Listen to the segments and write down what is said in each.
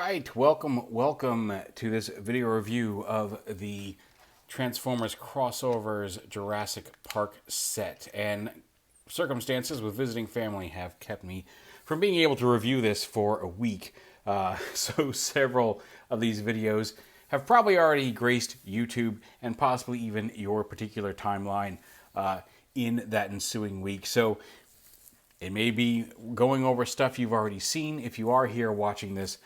right, welcome to this video review of the Transformers Crossovers Jurassic Park set. And circumstances with visiting family have kept me from being able to review this for a week. So several of these videos have probably already graced YouTube and possibly even your particular timeline in that ensuing week. So it may be going over stuff you've already seen. If you are here watching this,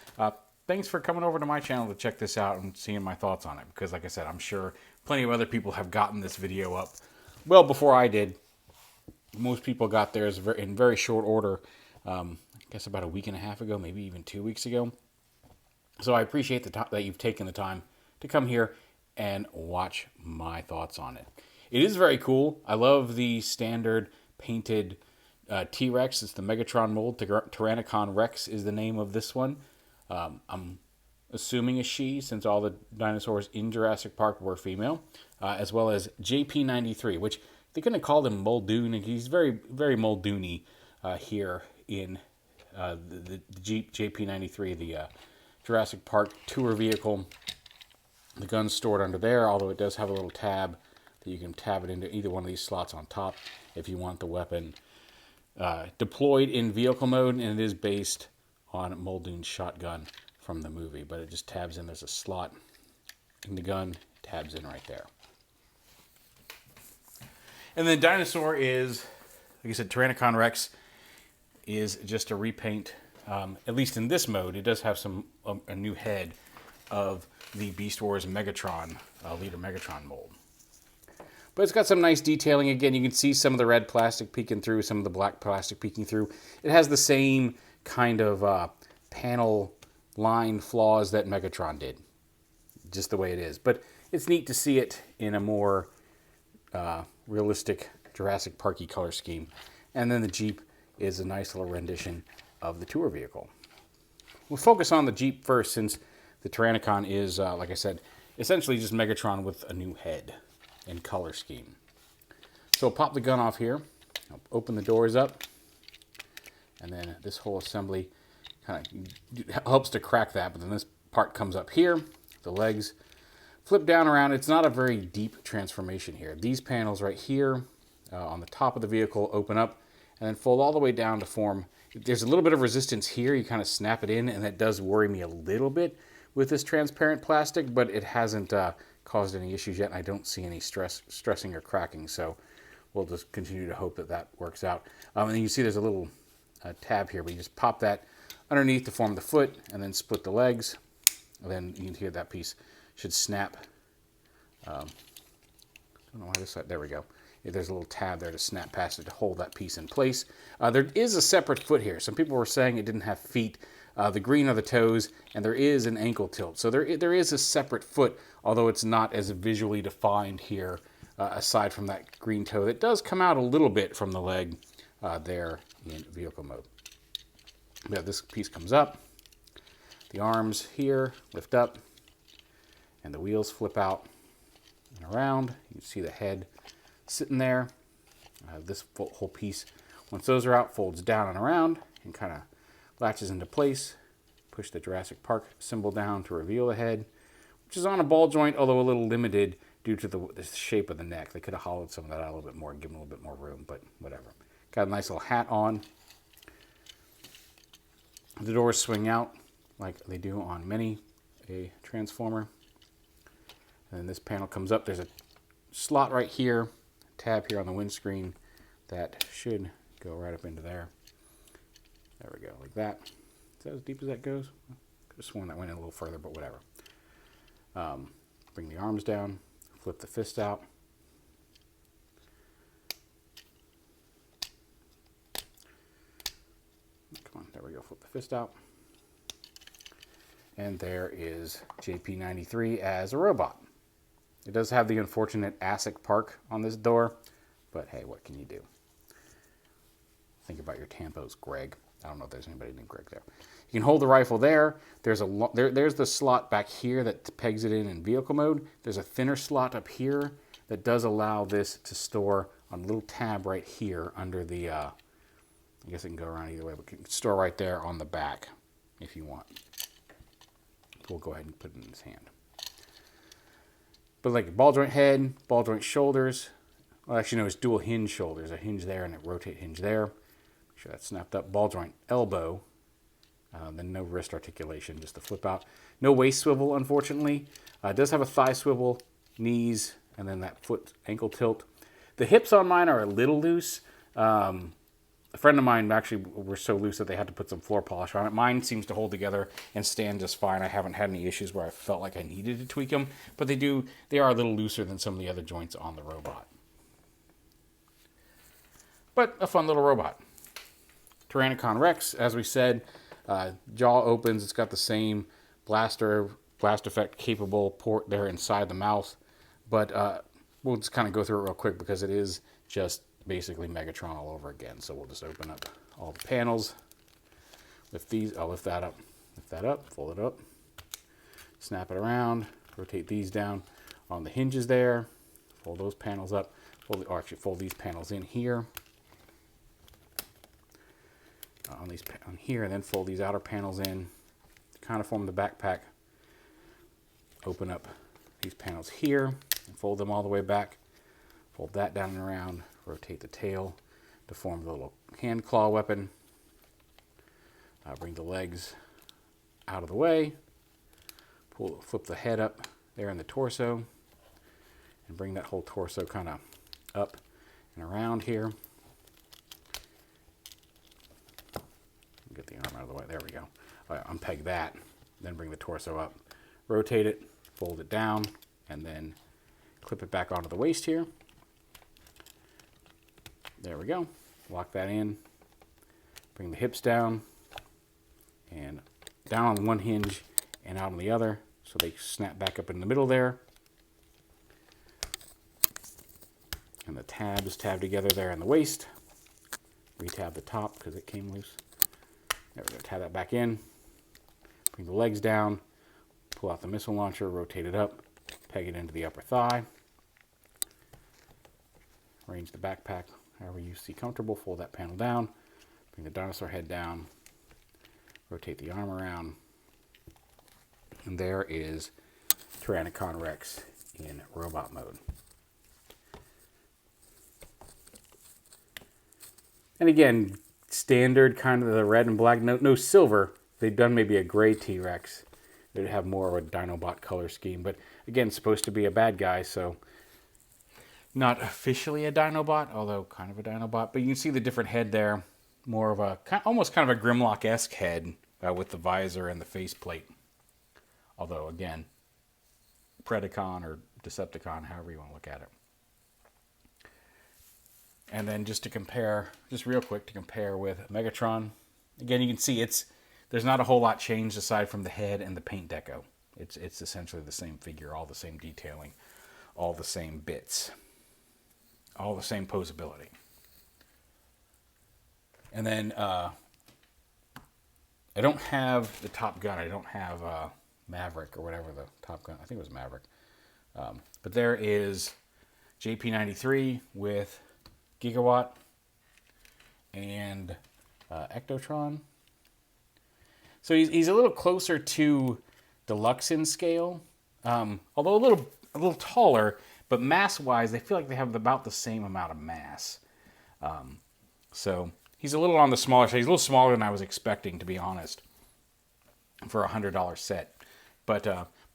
thanks for coming over to my channel to check this out and seeing my thoughts on it. Because like I said, I'm sure plenty of other people have gotten this video up well before I did. Most people got theirs in very short order. I guess about a week and a half ago, maybe even 2 weeks ago. So I appreciate that you've taken the time to come here and watch my thoughts on it. It is very cool. I love the standard painted T-Rex. It's the Megatron mold. Tyrannicon Rex is the name of this one. I'm assuming a she, since all the dinosaurs in Jurassic Park were female, as well as JP93, which they couldn't have called him Muldoon. He's very, very Muldoony here in the Jeep JP93, the Jurassic Park tour vehicle. The gun's stored under there, although it does have a little tab that you can tab it into either one of these slots on top if you want the weapon deployed in vehicle mode, and it is based on Muldoon's shotgun from the movie, but it just tabs in. There's a slot in the gun, tabs in right there. And then Dinosaur is, like I said, Tyrannicon Rex is just a repaint. At least in this mode, it does have a new head of the Beast Wars Megatron, Leader Megatron mold. But it's got some nice detailing. Again, you can see some of the red plastic peeking through, some of the black plastic peeking through. It has the same kind of panel line flaws that Megatron did, just the way it is. But it's neat to see it in a more realistic Jurassic Parky color scheme. And then the Jeep is a nice little rendition of the tour vehicle. We'll focus on the Jeep first, since the Tyrannicon is, like I said, essentially just Megatron with a new head and color scheme. So I'll pop the gun off here, I'll open the doors up, and then this whole assembly kind of helps to crack that, but then this part comes up here, the legs flip down around. It's not a very deep transformation here. These panels right here on the top of the vehicle open up and then fold all the way down to form. There's a little bit of resistance here. You kind of snap it in, and that does worry me a little bit with this transparent plastic, but it hasn't caused any issues yet. I don't see any stressing or cracking, so we'll just continue to hope that that works out. And then you see there's a little tab here, but you just pop that underneath to form the foot, and then split the legs, and then you can hear that piece should snap. I don't know why this side, there we go. There's a little tab there to snap past it to hold that piece in place. There is a separate foot here. Some people were saying it didn't have feet. The green are the toes, and there is an ankle tilt. So there is a separate foot, although it's not as visually defined here, aside from that green toe that does come out a little bit from the leg there in vehicle mode. Yeah, this piece comes up. The arms here lift up, and the wheels flip out and around. You can see the head sitting there. This whole piece, once those are out, folds down and around and kind of latches into place. Push the Jurassic Park symbol down to reveal the head, which is on a ball joint, although a little limited due to the shape of the neck. They could have hollowed some of that out a little bit more and given a little bit more room, but whatever. Got a nice little hat on. The doors swing out like they do on many a Transformer. And then this panel comes up. There's a slot right here, tab here on the windscreen that should go right up into there. There we go, like that. Is that as deep as that goes? Could have sworn that went in a little further, but whatever. Bring the arms down, flip the fist out. Come on, there we go, flip the fist out. And there is JP93 as a robot. It does have the unfortunate ASIC Park on this door, but hey, what can you do? Think about your tampos, Greg. I don't know if there's anybody named Greg there. You can hold the rifle there. There's the slot back here that pegs it in vehicle mode. There's a thinner slot up here that does allow this to store on a little tab right here under the, I guess it can go around either way, but you can store right there on the back if you want. we'll go ahead and put it in his hand. But like ball joint head, ball joint shoulders. Well, actually, no, it's dual hinge shoulders. A hinge there and a rotate hinge there. Make sure that's snapped up. Ball joint elbow. Then no wrist articulation, just the flip out. No waist swivel, unfortunately. It does have a thigh swivel, knees, and then that foot ankle tilt. The hips on mine are a little loose. A friend of mine actually were so loose that they had to put some floor polish on it. Mine seems to hold together and stand just fine. I haven't had any issues where I felt like I needed to tweak them, but they are a little looser than some of the other joints on the robot. But a fun little robot. Tyrannicon Rex, as we said, jaw opens. It's got the same blast effect capable port there inside the mouth, but we'll just kind of go through it real quick because it is just basically Megatron all over again. So we'll just open up all the panels. Lift these, I'll lift that up, fold it up, snap it around, rotate these down on the hinges there, fold those panels up, fold these panels in here, on here, and then fold these outer panels in, kind of form the backpack. Open up these panels here, and fold them all the way back, fold that down and around, rotate the tail to form the little hand claw weapon. Bring the legs out of the way, flip the head up there in the torso, and bring that whole torso kind of up and around here. Get the arm out of the way. There we go. Unpeg that, then bring the torso up, rotate it, fold it down, and then clip it back onto the waist here. There we go. Lock that in. Bring the hips down and down on one hinge and out on the other, so they snap back up in the middle there. And the tabs tab together there in the waist. Retab the top because it came loose. There we go. Tab that back in. Bring the legs down. Pull out the missile launcher. Rotate it up. Peg it into the upper thigh. Arrange the backpack however you see comfortable. Fold that panel down. Bring the dinosaur head down. Rotate the arm around. And there is Tyrannicon Rex in robot mode. And again, standard kind of the red and black, no silver. They've done maybe a gray T-Rex. They'd have more of a Dinobot color scheme, but again, supposed to be a bad guy, so not officially a Dinobot, although kind of a Dinobot. But you can see the different head there, more of a almost kind of a Grimlock-esque head with the visor and the faceplate. Although again, Predacon or Decepticon, however you want to look at it. And then just to compare, just real quick to compare with Megatron, again you can see there's not a whole lot changed aside from the head and the paint deco. It's essentially the same figure, all the same detailing, all the same bits, all the same posability. And then I don't have the Top Gun. I don't have Maverick or whatever the Top Gun. I think it was Maverick. But there is JP93 with Gigawatt and Ectotron. So he's a little closer to Deluxe in scale, although a little taller, but mass-wise, they feel like they have about the same amount of mass. So he's a little on the smaller side. He's a little smaller than I was expecting, to be honest, for a $100 set. But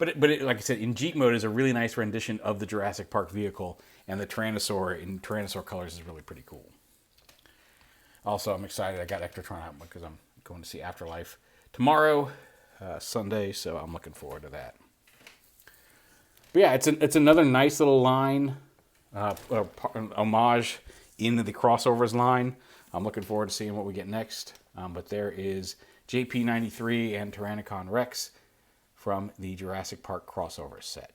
like I said, in Jeep mode is a really nice rendition of the Jurassic Park vehicle, and the Tyrannosaur in Tyrannosaur colors is really pretty cool. Also, I'm excited. I got Ectotron out because I'm going to see Afterlife tomorrow, Sunday, so I'm looking forward to that. But yeah, it's another nice little line, an homage into the crossovers line. I'm looking forward to seeing what we get next. But there is JP93 and Tyrannicon Rex from the Jurassic Park crossover set.